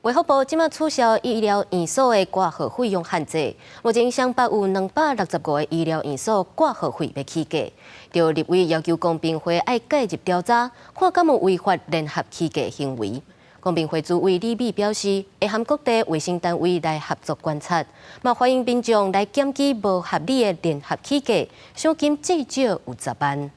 卫福部即马取消医疗院所的挂号费用限制，目前双北有265个医疗院所挂号费要起价，就立委要求公平会爱介入调查，看敢有违法联合起价行为。公平会主委李美表示，会含各地卫生单位来合作观察，嘛欢迎民众来检举无合理的联合起价，赏金最少有10万。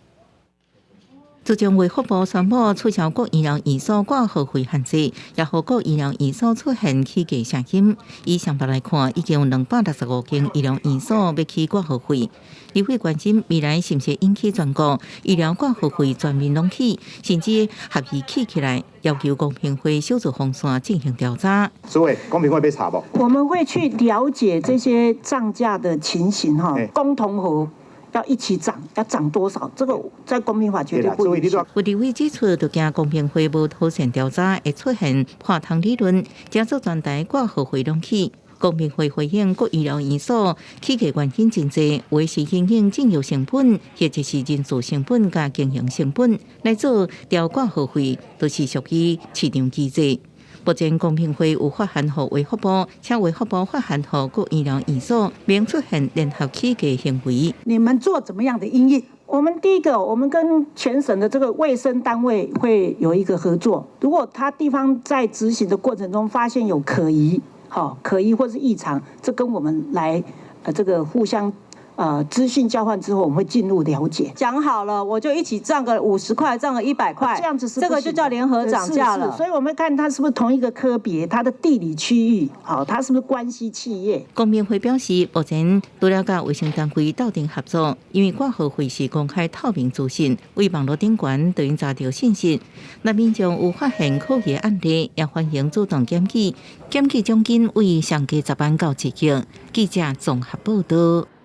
自从卫福部宣布取消各医疗院所挂号费限制，也和各医疗院所出现起价声音。以上北来看，已经有265间医疗院所要起挂号费。立委关心未来是不是引起全国医疗挂号费全面拢起，甚至合议起来，要求公平会小组风扇进行调查。所以公平会被查不？我们会去了解这些涨价的情形哈，共同和。 要一起涨，要涨多少？这个在公平法绝对不允许。有立委指出，就惊公平会无妥善调查，会出现破汤理论，加速全台挂号费拢起。公平会回应各医疗院所起价原因真济，有的是因应政药成本，或者是人事成本加经营成本来做调挂号费，都是属于市场机制。 目前公平会有发函予卫福部，且卫福部发函予各医疗院所，免出现联合起价行为。你们做怎么样的因应？我们第一个，我们跟全省的这个卫生单位会有一个合作。如果他地方在执行的过程中发现有可疑，可疑或是异常，这跟我们来这个互相。 资讯交换之后，我们会进入了解。讲好了，我就一起涨个50块，涨个100块，这样子是这个就叫联合涨价了。所以我们看它是不是同一个科别，它的地理区域，它是不是关系企业？公平会表示，目前除了甲卫生单位斗阵合作，因为挂号费是公开透明资讯，为网络顶悬就应查到信息。那民众有发现可疑案例，也欢迎主动检举，检举奖金为上加10万到1亿。记者综合报道。